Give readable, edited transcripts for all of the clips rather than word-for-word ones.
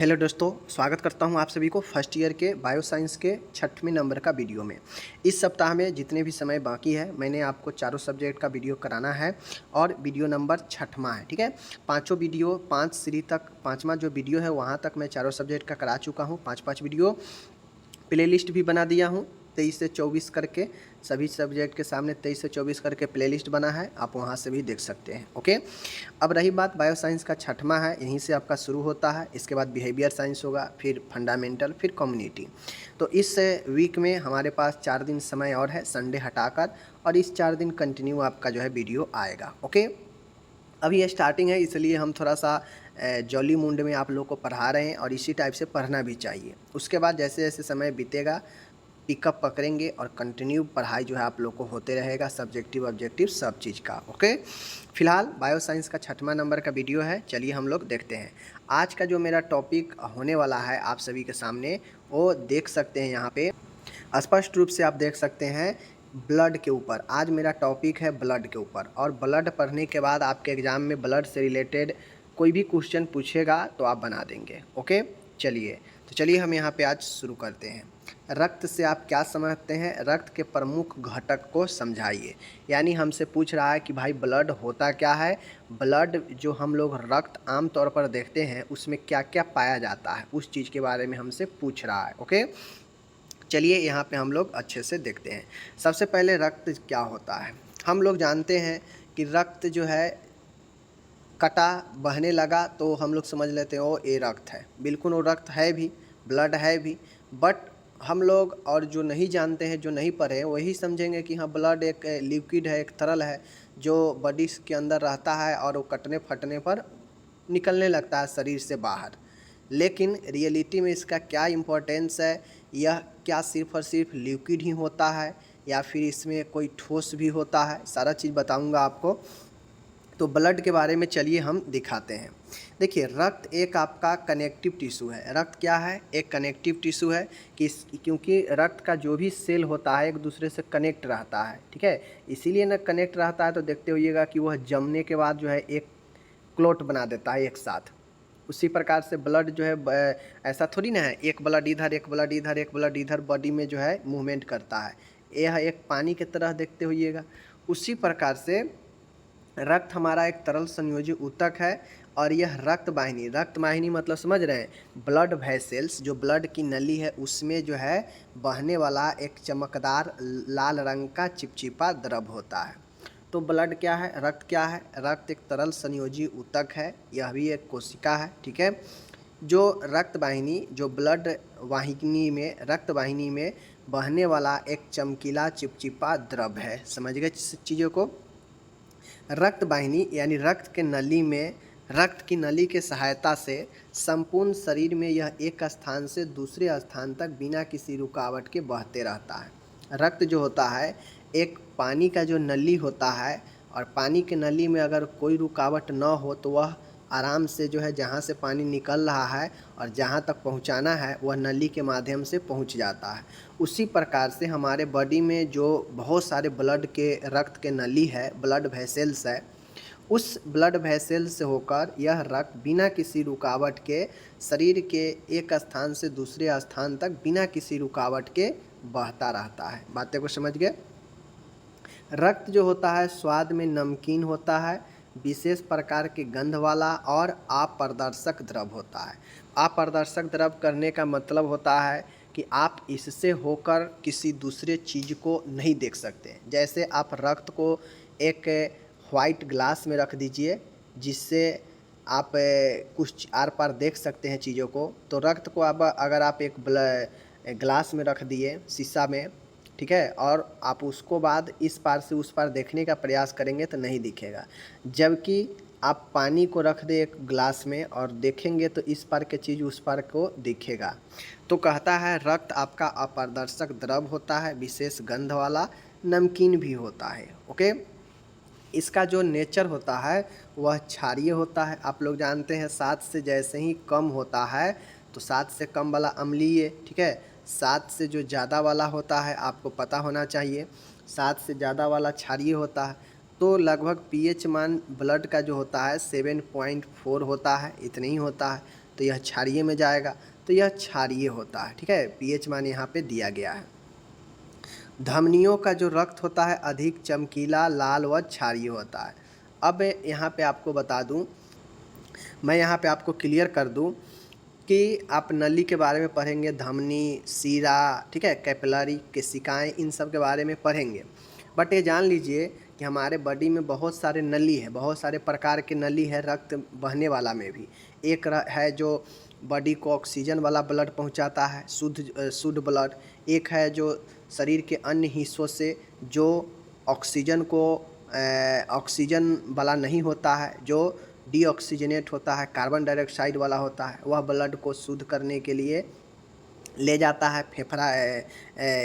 Hello दोस्तों, स्वागत करता हूं आप सभी को फर्स्ट ईयर के बायो साइंस के 6वें नंबर का वीडियो में। इस सप्ताह में जितने भी समय बाकी है मैंने आपको चारों सब्जेक्ट का वीडियो कराना है और वीडियो नंबर 6वां है। ठीक है, पांचों वीडियो 5 सीरीज तक, 5वां जो वीडियो है वहां तक मैं चारों सब्जेक्ट का करा चुका हूं। 5 वीडियो प्लेलिस्ट भी बना दिया हूँ 23 से 24 करके, सभी सब्जेक्ट के सामने 23 से 24 करके प्लेलिस्ट बना है, आप वहाँ से भी देख सकते हैं। ओके, अब रही बात बायो साइंस का 6वां है, यहीं से आपका शुरू होता है। इसके बाद बिहेवियर साइंस होगा, फिर फंडामेंटल, फिर कम्युनिटी। तो इस वीक में हमारे पास 4 दिन समय और है, संडे हटाकर, और इस 4 दिन कंटिन्यू आपका जो है वीडियो आएगा। ओके, अभी ये स्टार्टिंग है इसलिए हम थोड़ा सा जॉली मूड में आप लोग को पढ़ा रहे हैं और इसी टाइप से पढ़ना भी चाहिए। उसके बाद जैसे जैसे समय बीतेगा पिकअप पकड़ेंगे और कंटिन्यू पढ़ाई जो है आप लोग को होते रहेगा, सब्जेक्टिव ऑब्जेक्टिव सब चीज़ का। ओके, फिलहाल बायो साइंस का 6वां नंबर का वीडियो है, चलिए हम लोग देखते हैं। आज का जो मेरा टॉपिक होने वाला है आप सभी के सामने, वो देख सकते हैं यहाँ पे स्पष्ट रूप से आप देख सकते हैं, ब्लड के ऊपर। आज मेरा टॉपिक है ब्लड के ऊपर, और ब्लड पढ़ने के बाद आपके एग्ज़ाम में ब्लड से रिलेटेड कोई भी क्वेश्चन पूछेगा तो आप बना देंगे। ओके, चलिए हम यहाँ पे आज शुरू करते हैं। रक्त से आप क्या समझते हैं? रक्त के प्रमुख घटक को समझाइए। यानी हमसे पूछ रहा है कि भाई ब्लड होता क्या है, ब्लड जो हम लोग रक्त आम तौर पर देखते हैं उसमें क्या क्या पाया जाता है, उस चीज़ के बारे में हमसे पूछ रहा है। ओके, चलिए यहाँ पे हम लोग अच्छे से देखते हैं। सबसे पहले रक्त क्या होता है। हम लोग जानते हैं कि रक्त जो है कटा, बहने लगा तो हम लोग समझ लेते हैं ओ ये रक्त है। बिल्कुल वो रक्त है भी, ब्लड है भी, बट हम लोग और जो नहीं जानते हैं, जो नहीं पढ़े, वही समझेंगे कि हाँ ब्लड एक लिक्विड है, एक तरल है जो बॉडी के अंदर रहता है और वो कटने फटने पर निकलने लगता है शरीर से बाहर। लेकिन रियलिटी में इसका क्या इम्पोर्टेंस है, यह क्या सिर्फ और सिर्फ लिक्विड ही होता है या फिर इसमें कोई ठोस भी होता है, सारा चीज़ बताऊंगा आपको। तो ब्लड के बारे में चलिए हम दिखाते हैं। देखिए, रक्त एक आपका कनेक्टिव टिश्यू है। रक्त क्या है? एक कनेक्टिव टिश्यू है क्योंकि रक्त का जो भी सेल होता है एक दूसरे से कनेक्ट रहता है। ठीक है, इसीलिए ना कनेक्ट रहता है, तो देखते होइएगा कि वह जमने के बाद जो है एक क्लॉट बना देता है एक साथ। उसी प्रकार से ब्लड जो है ऐसा थोड़ी ना है एक ब्लड इधर, एक ब्लड इधर, एक ब्लड इधर बॉडी में जो है मूवमेंट करता है। यह एक पानी की तरह देखते होइएगा। उसी प्रकार से रक्त हमारा एक तरल संयोजी ऊतक है, और यह रक्त वाहिनी मतलब समझ रहे हैं, ब्लड वेसल्स, जो ब्लड की नली है उसमें जो है बहने वाला एक चमकदार लाल रंग का चिपचिपा द्रव होता है। तो ब्लड क्या है, रक्त क्या है? रक्त एक तरल संयोजी ऊतक है, यह भी एक कोशिका है। ठीक है, जो रक्त वाहिनी, जो ब्लड वाहिनी में, रक्त वाहिनी में बहने वाला एक चमकीला चिपचिपा द्रव है। समझ गए चीज़ों को? रक्त वाहिनी यानी रक्त के नली में, रक्त की नली के सहायता से संपूर्ण शरीर में यह एक स्थान से दूसरे स्थान तक बिना किसी रुकावट के बहते रहता है। रक्त जो होता है एक पानी का जो नली होता है, और पानी के नली में अगर कोई रुकावट न हो तो वह आराम से जो है जहाँ से पानी निकल रहा है और जहाँ तक पहुँचाना है वह नली के माध्यम से पहुँच जाता है। उसी प्रकार से हमारे बॉडी में जो बहुत सारे ब्लड के, रक्त के नली है, ब्लड वेसल्स है, उस ब्लड वेसल से होकर यह रक्त बिना किसी रुकावट के शरीर के एक स्थान से दूसरे स्थान तक बिना किसी रुकावट के बहता रहता है। बातें को समझ गए? रक्त जो होता है स्वाद में नमकीन होता है, विशेष प्रकार के गंध वाला और अपारदर्शक द्रव होता है। अपारदर्शक द्रव करने का मतलब होता है कि आप इससे होकर किसी दूसरे चीज़ को नहीं देख सकते। जैसे आप रक्त को एक वाइट ग्लास में रख दीजिए जिससे आप कुछ आर पार देख सकते हैं चीज़ों को। तो रक्त को अब अगर आप एक ग्लास में रख दिए, शीशा में, ठीक है, और आप उसको बाद इस पार से उस पार देखने का प्रयास करेंगे तो नहीं दिखेगा। जबकि आप पानी को रख दे एक ग्लास में और देखेंगे तो इस पार की चीज़ उस पार को दिखेगा। तो कहता है रक्त आपका अपारदर्शक द्रव होता है, विशेष गंध वाला, नमकीन भी होता है। ओके, इसका जो नेचर होता है वह क्षारीय होता है। आप लोग जानते हैं 7 से जैसे ही कम होता है तो 7 से कम वाला अम्लीय, ठीक है, 7 से जो ज़्यादा वाला होता है आपको पता होना चाहिए, 7 से ज़्यादा वाला क्षारीय होता है। तो लगभग पीएच मान ब्लड का जो होता है 7.4 होता है, इतने ही होता है। तो यह क्षारीय में जाएगा, तो यह क्षारीय होता है। ठीक है, पीएच मान यहाँ पे दिया गया है। धमनियों का जो रक्त होता है अधिक चमकीला, लाल व क्षारीय होता है। अब यहाँ पे आपको बता दूँ, मैं यहाँ पे आपको क्लियर कर दूँ कि आप नली के बारे में पढ़ेंगे, धमनी, सीरा, ठीक है, कैपिलरी, केशिकाएँ, इन सब के बारे में पढ़ेंगे। बट ये जान लीजिए कि हमारे बॉडी में बहुत सारे नली है, बहुत सारे प्रकार के नली है रक्त बहने वाला में भी। एक है जो बॉडी को ऑक्सीजन वाला ब्लड पहुंचाता है, शुद्ध ब्लड। एक है जो शरीर के अन्य हिस्सों से जो ऑक्सीजन को ऑक्सीजन वाला नहीं होता है, जो डीऑक्सीजनेट होता है, कार्बन डाइऑक्साइड वाला होता है, वह ब्लड को शुद्ध करने के लिए ले जाता है फेफड़ा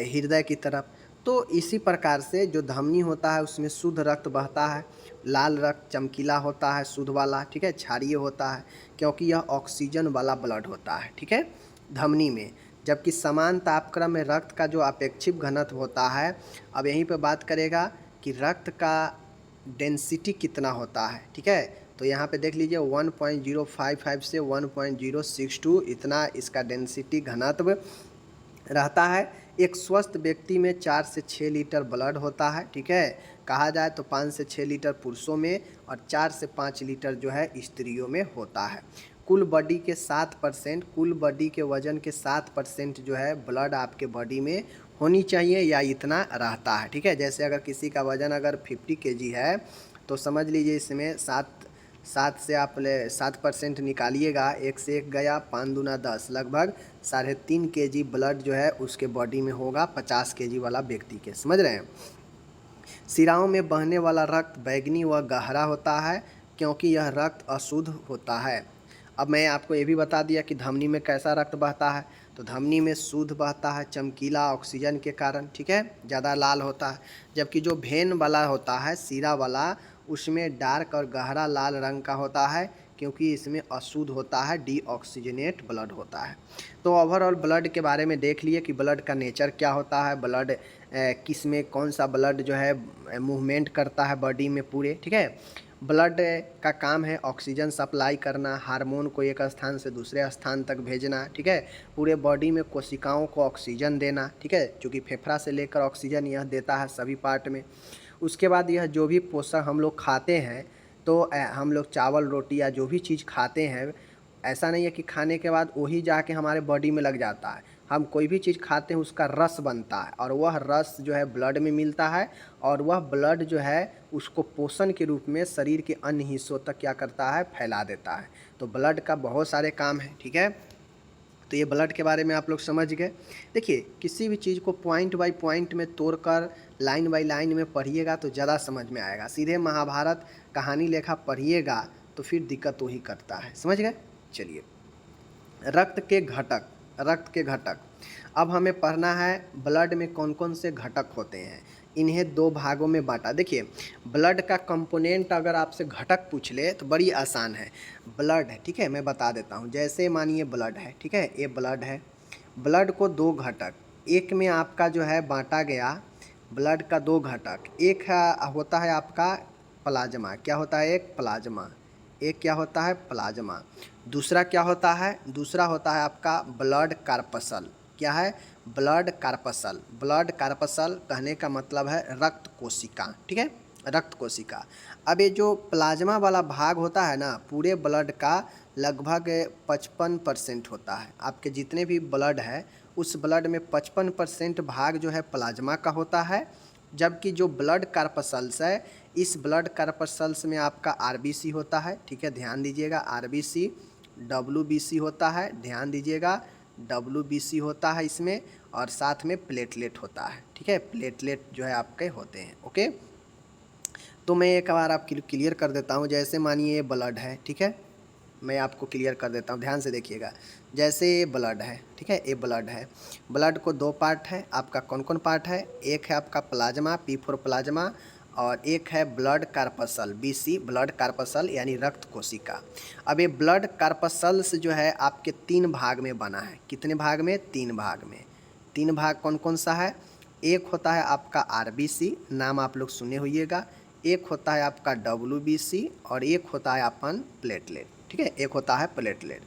हृदय की तरफ। तो इसी प्रकार से जो धमनी होता है उसमें शुद्ध रक्त बहता है, लाल रक्त चमकीला होता है, शुद्ध वाला, ठीक है, क्षारीय होता है, क्योंकि यह ऑक्सीजन वाला ब्लड होता है। ठीक है, धमनी में। जबकि समान तापक्रम में रक्त का जो अपेक्षित घनत्व होता है, अब यहीं पे बात करेगा कि रक्त का डेंसिटी कितना होता है। ठीक है, तो यहाँ पे देख लीजिए 1.055 से 1.062 इतना इसका डेंसिटी घनत्व रहता है। एक स्वस्थ व्यक्ति में 4 से 6 लीटर ब्लड होता है। ठीक है, कहा जाए तो 5 से 6 लीटर पुरुषों में और 4 से 5 लीटर जो है स्त्रियों में होता है। कुल बॉडी के 7%, कुल बॉडी के वजन के 7% जो है ब्लड आपके बॉडी में होनी चाहिए या इतना रहता है। ठीक है, जैसे अगर किसी का वजन अगर 50 kg है तो समझ लीजिए इसमें 7 से आप 7% निकालिएगा, 1 से 1 गया, 5 दूना 10, लगभग 3.5 kg ब्लड जो है उसके बॉडी में होगा 50 kg वाला व्यक्ति के। समझ रहे हैं। सिराओं में बहने वाला रक्त बैंगनी व गहरा होता है क्योंकि यह रक्त अशुद्ध होता है। अब मैं आपको ये भी बता दिया कि धमनी में कैसा रक्त बहता है, तो धमनी में शुद्ध बहता है, चमकीला, ऑक्सीजन के कारण। ठीक है, ज़्यादा लाल होता है। जबकि जो वेन वाला होता है, सीरा वाला, उसमें डार्क और गहरा लाल रंग का होता है क्योंकि इसमें अशुद्ध होता है, डीऑक्सीजनेट ब्लड होता है। तो ओवरऑल ब्लड के बारे में देख लिए कि ब्लड का नेचर क्या होता है, ब्लड किस में कौन सा ब्लड जो है मूवमेंट करता है बॉडी में पूरे। ठीक है, ब्लड का काम है ऑक्सीजन सप्लाई करना, हार्मोन को एक स्थान से दूसरे स्थान तक भेजना। ठीक है, पूरे बॉडी में कोशिकाओं को ऑक्सीजन देना। ठीक है, क्योंकि फेफड़ा से लेकर ऑक्सीजन यह देता है सभी पार्ट में। उसके बाद यह जो भी पोषक हम लोग खाते हैं, तो हम लोग चावल, रोटी या जो भी चीज़ खाते हैं, ऐसा नहीं है कि खाने के बाद वही जाके हमारे बॉडी में लग जाता है। हम कोई भी चीज़ खाते हैं उसका रस बनता है और वह रस जो है ब्लड में मिलता है और वह ब्लड जो है उसको पोषण के रूप में शरीर के अन्य हिस्सों तक क्या करता है, फैला देता है। तो ब्लड का बहुत सारे काम है। ठीक है, तो ये ब्लड के बारे में आप लोग समझ गए। देखिए, किसी भी चीज़ को पॉइंट बाय पॉइंट में तोड़कर लाइन बाय लाइन में पढ़िएगा तो ज़्यादा समझ में आएगा। सीधे महाभारत कहानी लेखा पढ़िएगा तो फिर दिक्कत वही करता है। समझ गए। चलिए, रक्त के घटक। रक्त के घटक, अब हमें पढ़ना है ब्लड में कौन कौन से घटक होते हैं। इन्हें 2 भागों में बांटा। देखिए, ब्लड का कंपोनेंट अगर आपसे घटक पूछ ले तो बड़ी आसान है। ब्लड है, ठीक है, मैं बता देता हूँ। जैसे मानिए ब्लड है, ठीक है, ये ब्लड है। ब्लड को 2 घटक, एक में आपका जो है बांटा गया ब्लड का 2 घटक। एक होता है आपका प्लाज्मा। क्या होता है? एक प्लाज्मा। एक क्या होता है? प्लाज्मा। दूसरा क्या होता है? दूसरा होता है आपका ब्लड कार्पसल। क्या है? Blood corpuscle. ब्लड कार्पसल कहने का मतलब है रक्त कोशिका। ठीक है, रक्त कोशिका। अब ये जो प्लाज्मा वाला भाग होता है ना, पूरे ब्लड का लगभग 55% होता है। आपके जितने भी ब्लड है उस ब्लड में 55% भाग जो है प्लाज्मा का होता है। जबकि जो ब्लड कार्पसल्स है, इस ब्लड कार्पसल्स में आपका आरबीसी होता है। ठीक है, ध्यान दीजिएगा, आरबीसी, डब्ल्यूबीसी होता है, ध्यान दीजिएगा, डब्ल्यूबीसी होता है इसमें, और साथ में प्लेटलेट होता है। ठीक है, प्लेटलेट जो है आपके होते हैं। ओके, तो मैं एक बार आप क्लियर कर देता हूँ। जैसे मानिए ये ब्लड है, ठीक है, मैं आपको क्लियर कर देता हूँ, ध्यान से देखिएगा। जैसे ये ब्लड है, ठीक है, ये ब्लड है। ब्लड को 2 पार्ट है आपका। कौन कौन पार्ट है? एक है आपका प्लाज्मा, P4 प्लाज्मा, और एक है blood corpuscle, BC, blood corpuscle यानी रक्त कोशिका। अब ये ब्लड कार्पसल्स जो है आपके 3 भाग में बना है। कितने भाग में? 3 भाग में। 3 भाग कौन कौन सा है? एक होता है आपका RBC, नाम आप लोग सुने होइएगा। एक होता है आपका WBC और एक होता है अपन प्लेटलेट। ठीक है, एक होता है प्लेटलेट।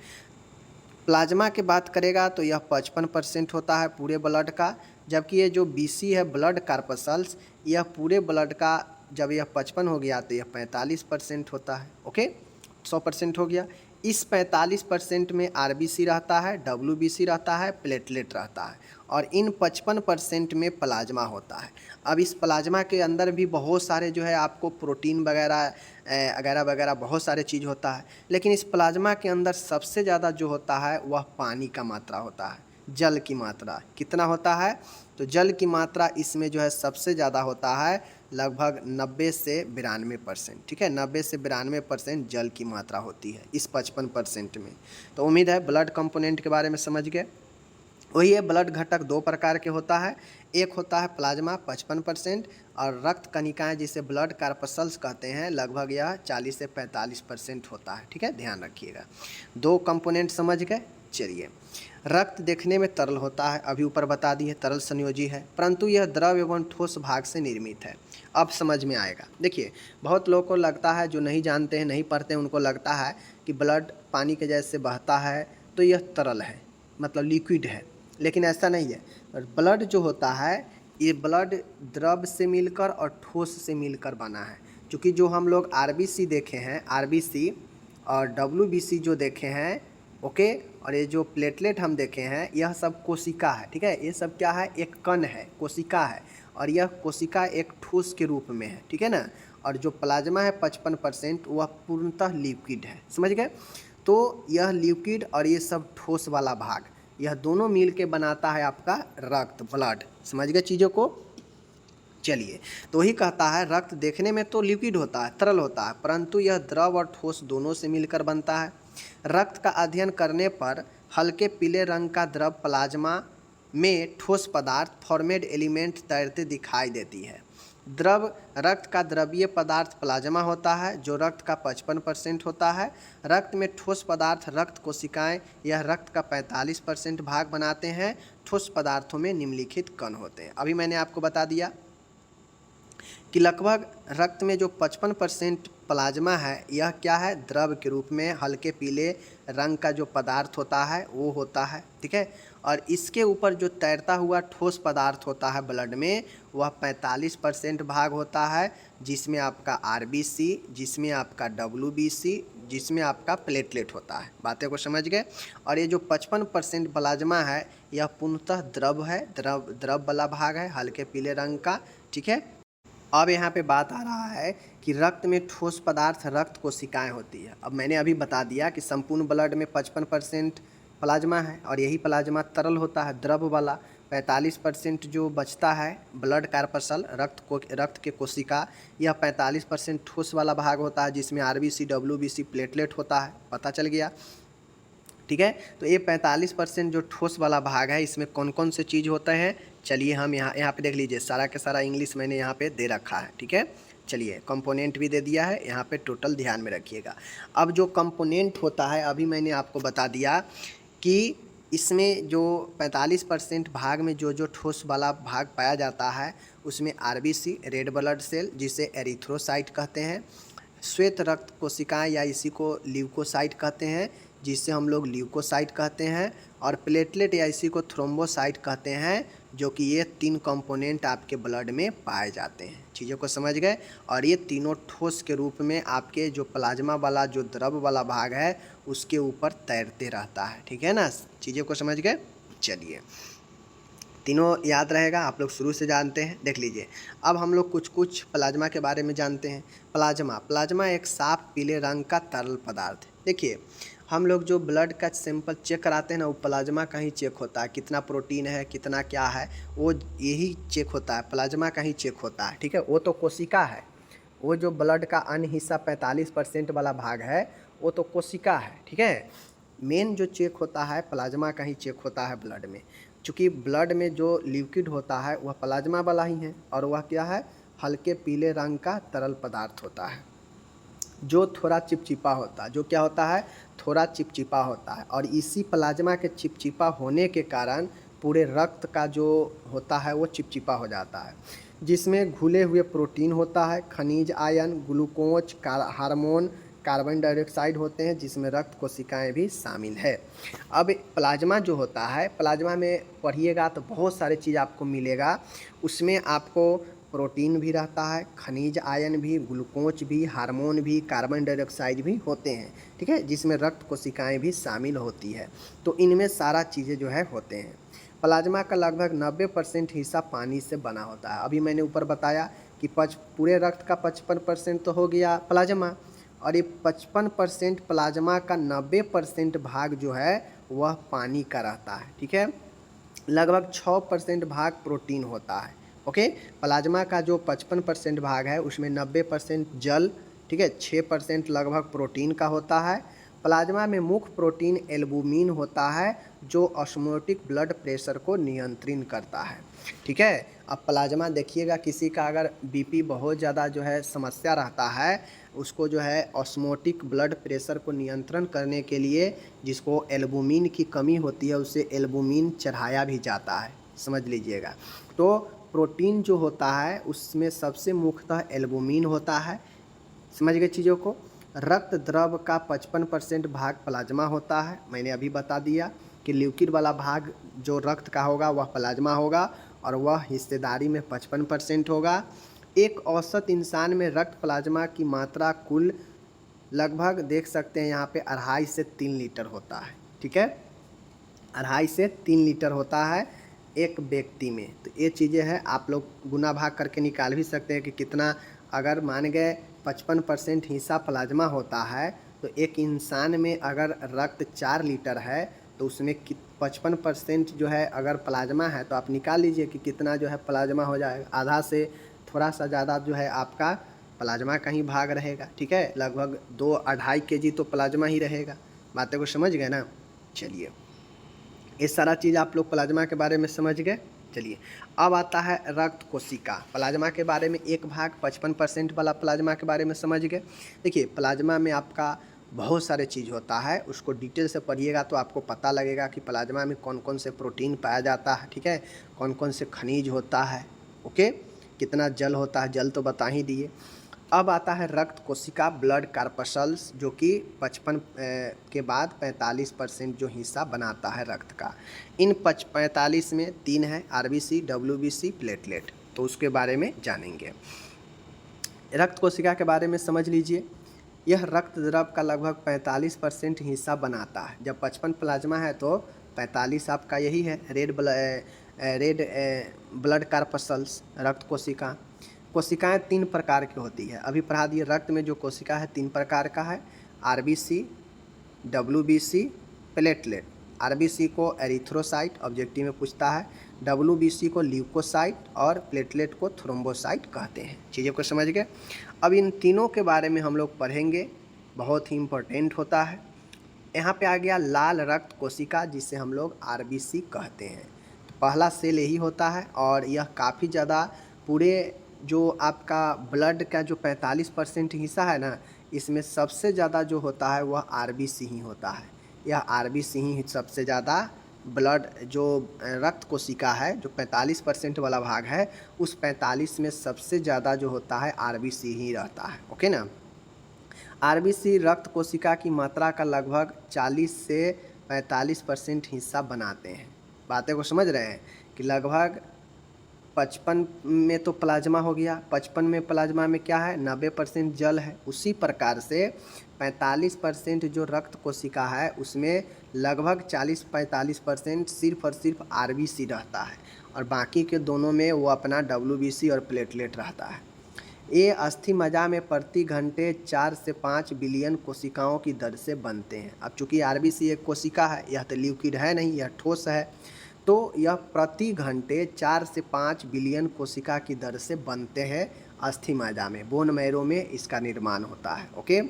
प्लाज्मा की बात करेगा तो यह 55% होता है पूरे ब्लड का, जबकि ये जो BC है ब्लड कार्पसल्स, यह पूरे ब्लड का जब यह 55 हो गया तो यह 45% होता है। ओके, 100% हो गया। इस 45% में RBC रहता है, WBC रहता है, प्लेटलेट रहता है, और इन 55% में प्लाज्मा होता है। अब इस प्लाज्मा के अंदर भी बहुत सारे जो है आपको प्रोटीन वगैरह वगैरह वगैरह बहुत सारे चीज़ होता है, लेकिन इस प्लाज्मा के अंदर सबसे ज़्यादा जो होता है वह पानी का मात्रा होता है, जल की मात्रा। कितना होता है? तो जल की मात्रा इसमें जो है सबसे ज़्यादा होता है, लगभग 90 से 92%। ठीक है, 90 से 92% जल की मात्रा होती है इस 55% में। तो उम्मीद है ब्लड कंपोनेंट के बारे में समझ गए। वही है, ब्लड घटक दो प्रकार के होता है, एक होता है प्लाज्मा 55% और रक्त कणिकाएं जिसे ब्लड कार्पसल्स कहते हैं, लगभग यह 40 से 45% होता है। ठीक है, ध्यान रखिएगा। दो कंपोनेंट समझ गए। चलिए, रक्त देखने में तरल होता है, अभी ऊपर बता दिए तरल संयोजी है, परंतु यह द्रव एवं ठोस भाग से निर्मित है। अब समझ में आएगा। देखिए, बहुत लोगों को लगता है, जो नहीं जानते हैं नहीं पढ़ते हैं, उनको लगता है कि ब्लड पानी के जैसे बहता है तो यह तरल है, मतलब लिक्विड है, लेकिन ऐसा नहीं है। ब्लड जो होता है ये ब्लड द्रव से मिलकर और ठोस से मिलकर बना है। क्योंकि जो हम लोग RBC देखे हैं, RBC और WBC जो देखे हैं, ओके, और ये जो प्लेटलेट हम देखे हैं, यह सब कोशिका है। ठीक है, ये सब क्या है? एक कण है, कोशिका है, और यह कोशिका एक ठोस के रूप में है। ठीक है ना। और जो प्लाज्मा है 55% वह पूर्णतः लिक्विड है। समझ गए? तो यह लिक्विड और ये सब ठोस वाला भाग, यह दोनों मिल के बनाता है आपका रक्त, ब्लड। समझ गए चीज़ों को? चलिए, तो ही कहता है रक्त देखने में तो लिक्विड होता है, तरल होता है, परंतु यह द्रव और ठोस दोनों से मिलकर बनता है। रक्त का अध्ययन करने पर हल्के पीले रंग का द्रव प्लाज्मा में ठोस पदार्थ फॉर्मेड एलिमेंट तैरते दिखाई देती है। द्रव रक्त का द्रवीय पदार्थ प्लाज्मा होता है, जो रक्त का 55% होता है। रक्त में ठोस पदार्थ रक्त कोशिकाएं, यह रक्त का 45% भाग बनाते हैं। ठोस पदार्थों में निम्नलिखित कण होते हैं। अभी मैंने आपको बता दिया कि लगभग रक्त में जो 55% प्लाज्मा है, यह क्या है? द्रव के रूप में हल्के पीले रंग का जो पदार्थ होता है वो होता है। ठीक है, और इसके ऊपर जो तैरता हुआ ठोस पदार्थ होता है ब्लड में, वह 45% भाग होता है, जिसमें आपका RBC, जिसमें आपका WBC, जिसमें आपका प्लेटलेट होता है। बातें को समझ गए? और ये जो 55% प्लाज्मा है, यह पूर्णतः द्रव है, द्रव वाला भाग है, हल्के पीले रंग का। ठीक है, अब यहाँ पे बात आ रहा है कि रक्त में ठोस पदार्थ रक्त कोशिकाएं होती है। अब मैंने अभी बता दिया कि संपूर्ण ब्लड में 55% प्लाज्मा है, और यही प्लाज्मा तरल होता है, द्रव वाला। 45% जो बचता है ब्लड कार्पसल, रक्त के कोशिका, यह 45% ठोस वाला भाग होता है, जिसमें RBC, WBC, प्लेटलेट होता है। पता चल गया? ठीक है, तो ये 45% जो ठोस वाला भाग है, इसमें कौन कौन से चीज़ होते हैं? चलिए, हम यहाँ पे देख लीजिए, सारा के सारा इंग्लिश मैंने यहाँ पे दे रखा है। ठीक है, चलिए, कंपोनेंट भी दे दिया है यहाँ पे, टोटल ध्यान में रखिएगा। अब जो कंपोनेंट होता है, अभी मैंने आपको बता दिया कि इसमें जो 45% भाग में जो जो ठोस वाला भाग पाया जाता है, उसमें RBC, रेड ब्लड सेल, जिसे एरिथ्रोसाइट कहते हैं, श्वेत रक्त कोशिकाएं या इसी को ल्यूकोसाइट कहते हैं, जिसे हम लोग ल्यूकोसाइट कहते हैं, और प्लेटलेट या इसी को थ्रोम्बोसाइट कहते हैं, जो कि ये 3 कंपोनेंट आपके ब्लड में पाए जाते हैं। चीज़ों को समझ गए? और ये तीनों ठोस के रूप में आपके जो प्लाज्मा वाला जो द्रव वाला भाग है उसके ऊपर तैरते रहता है। ठीक है ना? चीज़ों को समझ गए? चलिए, तीनों याद रहेगा, आप लोग शुरू से जानते हैं। देख लीजिए, अब हम लोग कुछ प्लाज्मा के बारे में जानते हैं। प्लाज्मा एक साफ पीले रंग का तरल पदार्थ है। देखिए, हम लोग जो ब्लड का सैंपल चेक कराते हैं ना, वो प्लाज्मा का ही चेक होता है। कितना प्रोटीन है, कितना क्या है, वो यही चेक होता है, प्लाज्मा का ही चेक होता है। ठीक है, वो तो कोशिका है। वो जो ब्लड का अन्य हिस्सा 45% वाला भाग है, वो तो कोशिका है। ठीक है, मेन जो चेक होता है प्लाज्मा का ही चेक होता है ब्लड में। चूँकि ब्लड में जो लिक्विड होता है वह प्लाज्मा वाला ही है, और वह क्या है? हल्के पीले रंग का तरल पदार्थ होता है, जो थोड़ा चिपचिपा होता है। जो क्या होता है? थोड़ा चिपचिपा होता है। और इसी प्लाज्मा के चिपचिपा होने के कारण पूरे रक्त का जो होता है वो चिपचिपा हो जाता है, जिसमें घुले हुए प्रोटीन होता है, खनिज, ion, glucose, hormone, carbon dioxide होते हैं, जिसमें रक्त कोशिकाएं भी शामिल है। अब प्लाज्मा जो होता है, प्लाज्मा में पढ़िएगा तो बहुत सारे चीज़ आपको मिलेगा। उसमें आपको प्रोटीन भी रहता है, खनिज आयन भी, ग्लूकोज भी, हार्मोन भी, कार्बन डाइऑक्साइड भी होते हैं, ठीक है, जिसमें रक्त कोशिकाएं भी शामिल होती है। तो इनमें सारा चीज़ें जो है होते हैं। प्लाज्मा का लगभग 90% हिस्सा पानी से बना होता है। अभी मैंने ऊपर बताया कि पूरे रक्त का 55% तो हो गया प्लाज्मा, और ये 55% प्लाज्मा का 90% भाग जो है वह पानी का रहता है, ठीक है। लगभग 6% भाग प्रोटीन होता है। ओके, प्लाज्मा का जो 55% भाग है उसमें 90% जल, ठीक है, 6% लगभग प्रोटीन का होता है। प्लाज्मा में मुख्य प्रोटीन एल्बुमिन होता है, जो ऑस्मोटिक ब्लड प्रेशर को नियंत्रित करता है, ठीक है। अब प्लाज्मा देखिएगा, किसी का अगर बीपी बहुत ज़्यादा जो है समस्या रहता है, उसको जो है ऑस्मोटिक ब्लड प्रेशर को नियंत्रण करने के लिए, जिसको एल्बुमिन की कमी होती है, उसे एल्बुमिन चढ़ाया भी जाता है, समझ लीजिएगा। तो प्रोटीन जो होता है उसमें सबसे मुख्यतः एल्बुमिन होता है, समझ गए चीज़ों को। रक्त द्रव का 55% भाग प्लाज्मा होता है, मैंने अभी बता दिया कि लिक्विड वाला भाग जो रक्त का होगा वह प्लाज्मा होगा, और वह हिस्सेदारी में 55% होगा। एक औसत इंसान में रक्त प्लाज्मा की मात्रा कुल लगभग देख सकते हैं यहाँ पे 2.5 से 3 लीटर होता है, ठीक है, 2.5 से 3 लीटर होता है एक व्यक्ति में। तो ये चीज़ें हैं, आप लोग गुना भाग करके निकाल भी सकते हैं कि कितना। अगर मान गए 55% हिस्सा प्लाज्मा होता है, तो एक इंसान में अगर रक्त 4 लीटर है तो उसमें 55% जो है अगर प्लाज्मा है, तो आप निकाल लीजिए कि कितना जो है प्लाज्मा हो जाएगा। आधा से थोड़ा सा ज़्यादा जो है आपका प्लाज्मा का ही भाग रहेगा, ठीक है। लगभग 2-2.5 kg तो प्लाज्मा ही रहेगा। बातें को समझ गए ना। चलिए, ये सारा चीज़ आप लोग प्लाज्मा के बारे में समझ गए। चलिए, अब आता है रक्त कोशिका। प्लाज्मा के बारे में एक भाग 55% वाला प्लाज्मा के बारे में समझ गए। देखिए, प्लाज्मा में आपका बहुत सारे चीज़ होता है, उसको डिटेल से पढ़िएगा तो आपको पता लगेगा कि प्लाज्मा में कौन कौन से प्रोटीन पाया जाता है, ठीक है, कौन कौन से खनिज होता है, ओके, कितना जल होता है, जल तो बता ही दिए। अब आता है रक्त कोशिका, ब्लड कार्पसल्स, जो कि 55 के बाद 45% जो हिस्सा बनाता है रक्त का। इन 45 में 3 है, आरबीसी, डब्ल्यूबीसी, प्लेटलेट। तो उसके बारे में जानेंगे। रक्त कोशिका के बारे में समझ लीजिए। यह रक्त द्रव का लगभग 45% हिस्सा बनाता है। जब 55 प्लाज्मा है तो 45 आपका यही है, रेड ब्लड कार्पसल्स, रक्त कोशिका। कोशिकाएं 3 प्रकार की होती है, अभी पढ़ा दिए। रक्त में जो कोशिका है 3 प्रकार का है, आरबीसी, डब्ल्यूबीसी, प्लेटलेट। आरबीसी को एरिथ्रोसाइट ऑब्जेक्टिव में पूछता है, डब्ल्यूबीसी को ल्यूकोसाइट, और प्लेटलेट को थ्रोम्बोसाइट कहते हैं। चीज़ों को समझ गए। अब इन तीनों के बारे में हम लोग पढ़ेंगे, बहुत ही इम्पोर्टेंट होता है। यहाँ पे आ गया लाल रक्त कोशिका, जिसे हम लोग आरबीसी कहते हैं। तो पहला सेल यही होता है, और यह काफ़ी ज़्यादा पूरे जो आपका ब्लड का जो 45% हिस्सा है ना, इसमें सबसे ज़्यादा जो होता है वह आरबीसी ही होता है। यह आरबीसी ही सबसे ज़्यादा ब्लड जो रक्त कोशिका है, जो 45% वाला भाग है, उस 45 में सबसे ज़्यादा जो होता है आरबीसी ही रहता है, ओके ना। आरबीसी रक्त कोशिका की मात्रा का लगभग 40 से 45% हिस्सा बनाते हैं। बातें को समझ रहे हैं कि लगभग 55 में तो प्लाज्मा हो गया, 55 में प्लाज्मा में क्या है, 90% जल है। उसी प्रकार से 45% जो रक्त कोशिका है उसमें लगभग 40-45% सिर्फ और सिर्फ आरबीसी रहता है, और बाकी के दोनों में वो अपना डब्ल्यूबीसी और प्लेटलेट रहता है। ये अस्थि मज्जा में प्रति घंटे 4 से 5 बिलियन कोशिकाओं की दर से बनते हैं। अब चूँकि आरबीसी एक कोशिका है, यह तो लिक्विड है नहीं, यह ठोस है, तो यह प्रति घंटे 4 से 5 बिलियन कोशिका की दर से बनते हैं अस्थि मज्जा में, बोन मैरो में इसका निर्माण होता है, ओके।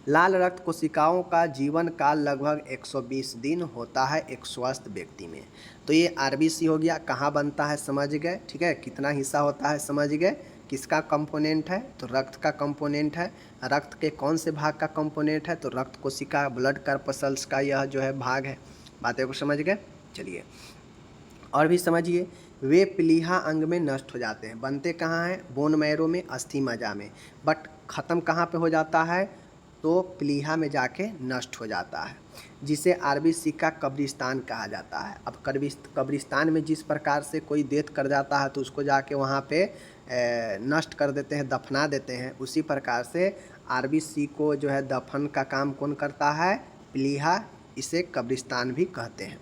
लाल रक्त कोशिकाओं का जीवन काल लगभग 120 दिन होता है एक स्वस्थ व्यक्ति में। तो ये आरबीसी हो गया, कहाँ बनता है समझ गए, ठीक है, कितना हिस्सा होता है समझ गए, किसका कंपोनेंट है, तो रक्त का कंपोनेंट है। रक्त के कौन से भाग का कंपोनेंट है, तो रक्त कोशिका, ब्लड कार्पसल्स का यह जो है भाग है। बातें को समझ गए। चलिए, और भी समझिए। वे प्लीहा अंग में नष्ट हो जाते हैं, बनते कहाँ हैं, बोन मैरो में, अस्थि मज्जा में, बट ख़त्म कहाँ पे हो जाता है, तो प्लीहा में जाके नष्ट हो जाता है, जिसे आरबीसी का कब्रिस्तान कहा जाता है। अब कब्रिस्तान में जिस प्रकार से कोई डेथ कर जाता है तो उसको जाके वहाँ पे नष्ट कर देते हैं, दफना देते हैं, उसी प्रकार से आरबीसी को जो है दफन का काम कौन करता है? प्लीहा, इसे कब्रिस्तान भी कहते हैं।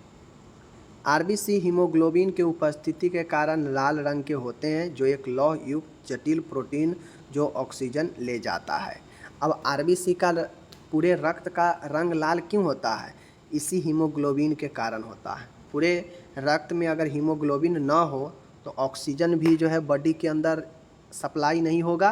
आरबीसी हीमोग्लोबिन के उपस्थिति के कारण लाल रंग के होते हैं, जो एक लौह युक्त जटिल प्रोटीन जो ऑक्सीजन ले जाता है। अब आरबीसी का पूरे रक्त का रंग लाल क्यों होता है? इसी हीमोग्लोबिन के कारण होता है। पूरे रक्त में अगर हीमोग्लोबिन ना हो तो ऑक्सीजन भी जो है बॉडी के अंदर सप्लाई नहीं होगा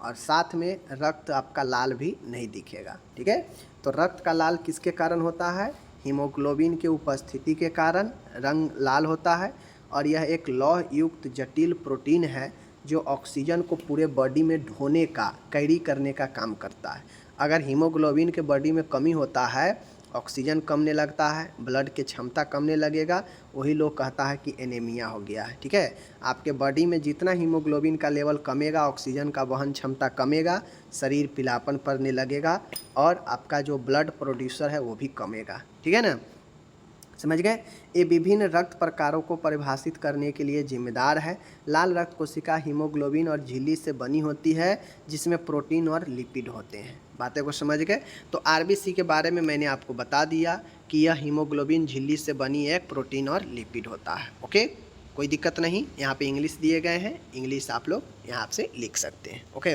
और साथ में रक्त आपका लाल भी नहीं दिखेगा। ठीक है, तो रक्त का लाल किसके कारण होता है? हीमोग्लोबिन के उपस्थिति के कारण रंग लाल होता है, और यह एक लौह युक्त जटिल प्रोटीन है जो ऑक्सीजन को पूरे बॉडी में ढोने का, कैरी करने का काम करता है। अगर हीमोग्लोबिन के बॉडी में कमी होता है, ऑक्सीजन कमने लगता है, ब्लड की क्षमता कमने लगेगा, वही लोग कहता है कि एनीमिया हो गया है। ठीक है, आपके बॉडी में जितना हीमोग्लोबिन का लेवल कमेगा, ऑक्सीजन का वहन क्षमता कमेगा, शरीर पीलापन पड़ने लगेगा और आपका जो ब्लड प्रोड्यूसर है वो भी कमेगा। ठीक है ना, समझ गए? ये विभिन्न रक्त प्रकारों को परिभाषित करने के लिए जिम्मेदार है। लाल रक्त कोशिका हीमोग्लोबिन और झिल्ली से बनी होती है, जिसमें प्रोटीन और लिपिड होते हैं। बातें को समझ गए? तो आरबीसी के बारे में मैंने आपको बता दिया कि यह हीमोग्लोबिन झिल्ली से बनी एक प्रोटीन और लिपिड होता है। ओके, कोई दिक्कत नहीं। यहाँ पे इंग्लिश दिए गए हैं, इंग्लिश आप लोग यहाँ से लिख सकते हैं। ओके,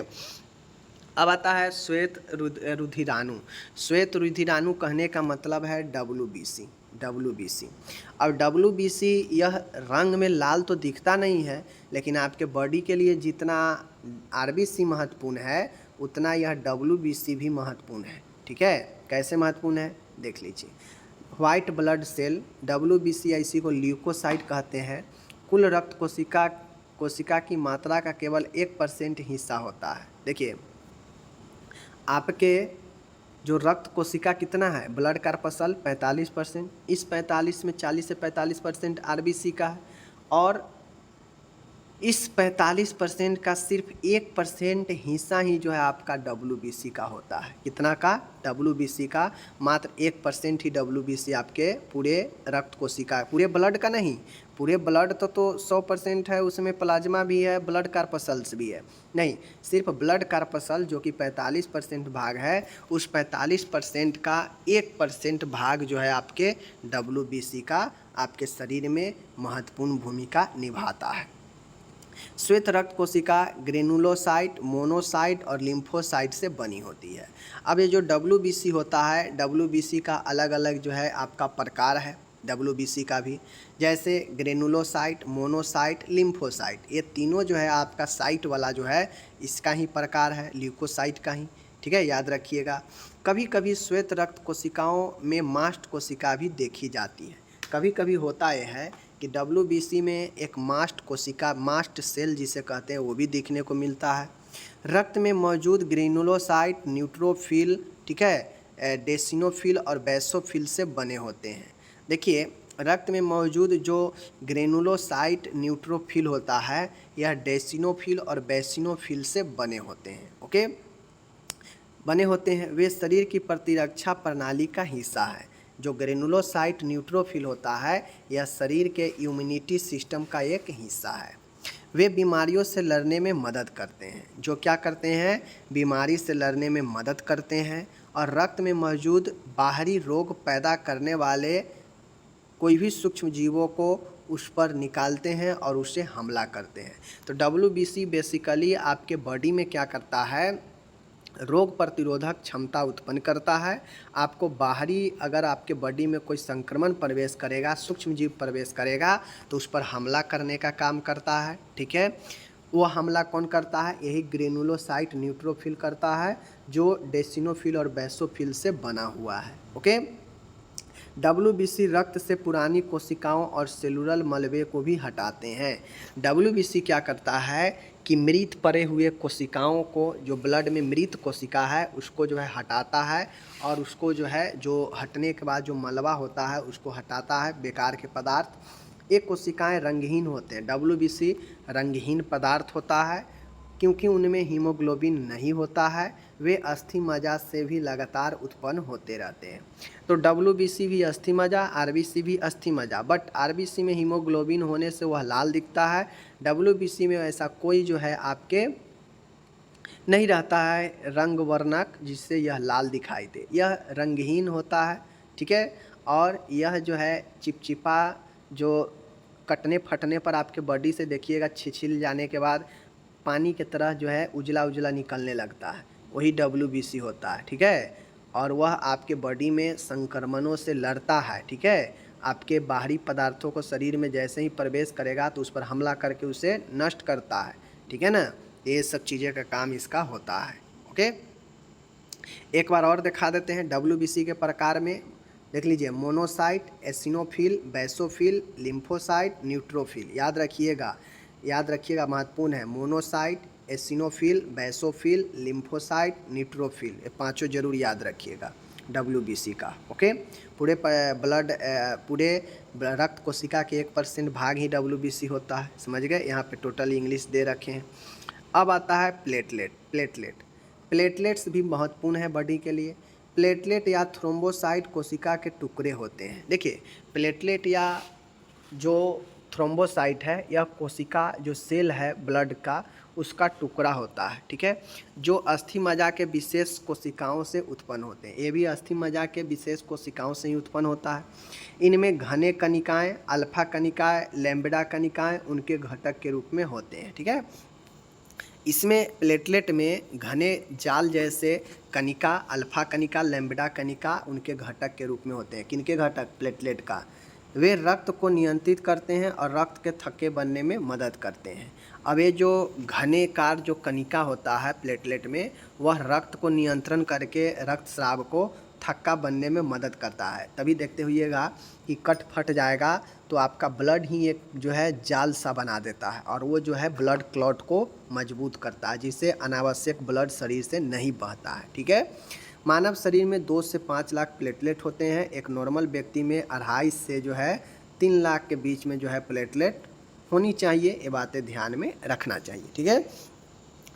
अब आता है श्वेत रुधिराणु। श्वेत रुधिराणु कहने का मतलब है WBC। अब WBC यह रंग में लाल तो दिखता नहीं है, लेकिन आपके बॉडी के लिए जितना RBC महत्वपूर्ण है उतना यह WBC भी महत्वपूर्ण है। ठीक है, कैसे महत्वपूर्ण है देख लीजिए। व्हाइट ब्लड सेल WBC इसी को ल्यूकोसाइट कहते हैं। कुल रक्त कोशिका की मात्रा का केवल 1% हिस्सा होता है। देखिए, आपके जो रक्त कोशिका कितना है, ब्लड कार्पसल 45%, इस 45 में 40 से 45% आरबीसी का है, और इस 45% का सिर्फ 1% हिस्सा ही जो है आपका WBC का होता है। कितना का? WBC का मात्र 1% ही WBC आपके पूरे रक्त कोशिका, पूरे ब्लड का नहीं। पूरे ब्लड तो 100% है, उसमें प्लाज्मा भी है, ब्लड कार्पसल्स भी है। नहीं, सिर्फ ब्लड कार्पसल जो कि 45% भाग है, उस 45% का 1% भाग जो है आपके WBC का आपके शरीर में महत्वपूर्ण भूमिका निभाता है। श्वेत रक्त कोशिका ग्रेनुलोसाइट, मोनोसाइट और लिम्फोसाइट से बनी होती है। अब ये जो WBC होता है, WBC का अलग अलग जो है आपका प्रकार है WBC का भी, जैसे ग्रेनुलोसाइट, मोनोसाइट, लिम्फोसाइट, ये तीनों जो है आपका साइट वाला जो है इसका ही प्रकार है, ल्यूकोसाइट का ही। ठीक है, याद रखिएगा। कभी कभी श्वेत रक्त कोशिकाओं में मास्ट कोशिका भी देखी जाती है। कभी कभी होता यह है कि WBC में एक मास्ट कोशिका, मास्ट सेल जिसे कहते हैं, वो भी देखने को मिलता है। रक्त में मौजूद ग्रेनुलोसाइट न्यूट्रोफिल, ठीक है, डेसिनोफिल और बेसोफिल से बने होते हैं। देखिए, रक्त में मौजूद जो ग्रेनुलोसाइट न्यूट्रोफिल होता है, यह डेसिनोफिल और बेसिनोफिल से बने होते हैं। ओके, बने होते हैं। वे शरीर की प्रतिरक्षा प्रणाली का हिस्सा है। जो ग्रेनुलोसाइट न्यूट्रोफिल होता है, यह शरीर के इम्यूनिटी सिस्टम का एक हिस्सा है। वे बीमारियों से लड़ने में मदद करते हैं। जो क्या करते हैं? बीमारी से लड़ने में मदद करते हैं, और रक्त में मौजूद बाहरी रोग पैदा करने वाले कोई भी सूक्ष्म जीवों को उस पर निकालते हैं और उससे हमला करते हैं। तो WBC बेसिकली आपके बॉडी में क्या करता है? रोग प्रतिरोधक क्षमता उत्पन्न करता है। आपको बाहरी, अगर आपके बॉडी में कोई संक्रमण प्रवेश करेगा, सूक्ष्म जीव प्रवेश करेगा, तो उस पर हमला करने का काम करता है। ठीक है, वो हमला कौन करता है? यही ग्रेनुलोसाइट न्यूट्रोफिल करता है, जो डेसिनोफिल और बेसोफिल से बना हुआ है। ओके, WBC रक्त से पुरानी कोशिकाओं और सेलुलर मलबे को भी हटाते हैं। WBC क्या करता है कि मृत पड़े हुए कोशिकाओं को, जो ब्लड में मृत कोशिका है, उसको जो है हटाता है, और उसको जो है, जो हटने के बाद जो मलबा होता है उसको हटाता है, बेकार के पदार्थ। ये कोशिकाएं रंगहीन होते हैं। WBC रंगहीन पदार्थ होता है, क्योंकि उनमें हीमोग्लोबिन नहीं होता है, वे अस्थि मज्जा से भी लगातार उत्पन्न होते रहते हैं। तो डब्ल्यूबीसी भी अस्थि मज्जा, आरबीसी भी अस्थि मज्जा, बट आरबीसी में हीमोग्लोबिन होने से वह लाल दिखता है, डब्ल्यूबीसी में ऐसा कोई जो है आपके नहीं रहता है रंग वर्णक जिससे यह लाल दिखाई दे, यह रंगहीन होता है, ठीक है। और यह जो है चिपचिपा, जो कटने फटने पर आपके बॉडी से देखिएगा छिछिल जाने के बाद पानी की तरह जो है उजला उजला निकलने लगता है, वही डब्ल्यूबीसी होता है, ठीक है। और वह आपके बॉडी में संक्रमणों से लड़ता है, ठीक है। आपके बाहरी पदार्थों को शरीर में जैसे ही प्रवेश करेगा तो उस पर हमला करके उसे नष्ट करता है, ठीक है ना। ये सब चीज़ें का काम इसका होता है, ओके। एक बार और दिखा देते हैं डब्ल्यूबीसी के प्रकार में, देख लीजिए, monocyte, eosinophil, basophil, lymphocyte, neutrophil. याद रखिएगा, महत्वपूर्ण है। Monocyte, eosinophil, basophil, lymphocyte, neutrophil, ये पांचों जरूर याद रखिएगा डब्ल्यूबीसी का, ओके। पूरे रक्त कोशिका के 1% भाग ही डब्ल्यूबीसी होता है, समझ गए। यहाँ पे टोटल इंग्लिश दे रखे हैं। अब आता है प्लेटलेट्स भी महत्वपूर्ण है बॉडी के लिए। प्लेटलेट या थ्रोम्बोसाइट कोशिका के टुकड़े होते हैं। देखिए, प्लेटलेट या जो थ्रोम्बोसाइट है, यह कोशिका जो सेल है ब्लड का, उसका टुकड़ा होता है, ठीक है, जो अस्थि मज्जा के विशेष कोशिकाओं से उत्पन्न होते हैं। ये भी अस्थि मज्जा के विशेष कोशिकाओं से ही उत्पन्न होता है। इनमें घने कणिकाएं, अल्फा कणिकाएं, लैम्बडा कणिकाएं उनके घटक के रूप में होते हैं, ठीक है। इसमें प्लेटलेट में घने जाल जैसे कणिका, अल्फा कणिका, लैम्बडा कणिका उनके घटक के रूप में होते हैं। किनके घटक? प्लेटलेट का। वे रक्त को नियंत्रित करते हैं और रक्त के थक्के बनने में मदद करते हैं। अब ये जो घनेकार जो कणिका होता है प्लेटलेट में, वह रक्त को नियंत्रण करके रक्तस्राव को थक्का बनने में मदद करता है। तभी देखते हुइएगा कि कट फट जाएगा तो आपका ब्लड ही एक जो है जाल सा बना देता है, और वो जो है ब्लड क्लॉट को मजबूत करता है, जिससे अनावश्यक ब्लड शरीर से नहीं बहता है, ठीक है। मानव शरीर में 2 से 5 लाख प्लेटलेट होते हैं। एक नॉर्मल व्यक्ति में 2.5 से जो है 3 लाख के बीच में जो है प्लेटलेट होनी चाहिए। ये बातें ध्यान में रखना चाहिए, ठीक है।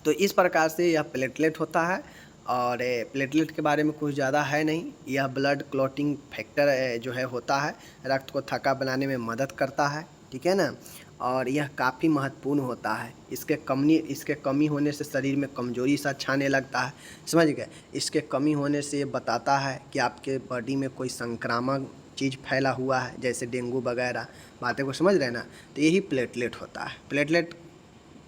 तो इस प्रकार से यह प्लेटलेट होता है, और प्लेटलेट के बारे में कुछ ज़्यादा है नहीं। यह ब्लड क्लॉटिंग फैक्टर जो है होता है, रक्त को थक्का बनाने में मदद करता है, ठीक है ना। और यह काफ़ी महत्वपूर्ण होता है। इसके कमी होने से शरीर में कमजोरी सा छाने लगता है, समझ गए। इसके कमी होने से ये बताता है कि आपके बॉडी में कोई संक्रामक चीज़ फैला हुआ है, जैसे डेंगू वगैरह। बातें को समझ रहे हैं ना। तो यही प्लेटलेट होता है। प्लेटलेट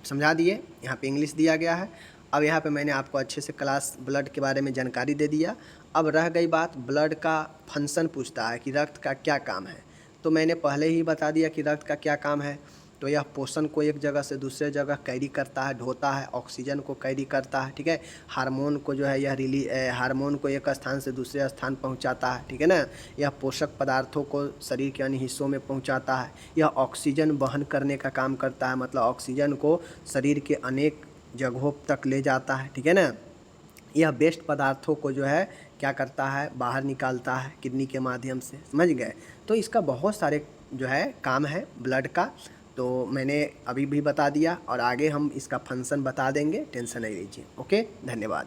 समझा दिए, यहाँ पे इंग्लिश दिया गया है। अब यहाँ पे मैंने आपको अच्छे से क्लास ब्लड के बारे में जानकारी दे दिया। अब रह गई बात, ब्लड का फंक्शन पूछता है कि रक्त का क्या काम है। तो मैंने पहले ही बता दिया कि रक्त का क्या काम है। तो यह पोषण को एक जगह से दूसरे जगह कैरी करता है, ढोता है, ऑक्सीजन को कैरी करता है, ठीक है। हार्मोन को जो है यह हार्मोन को एक स्थान से दूसरे स्थान पहुंचाता है, ठीक है ना। यह पोषक पदार्थों को शरीर के अन्य हिस्सों में पहुंचाता है। यह ऑक्सीजन वहन करने का काम करता है, मतलब ऑक्सीजन को शरीर के अनेक जगहों तक ले जाता है, ठीक है ना। यह वेस्ट पदार्थों को जो है क्या करता है, बाहर निकालता है किडनी के माध्यम से, समझ गए। तो इसका बहुत सारे जो है काम है ब्लड का। तो मैंने अभी भी बता दिया, और आगे हम इसका फंक्शन बता देंगे, टेंशन नहीं लीजिए, ओके। धन्यवाद।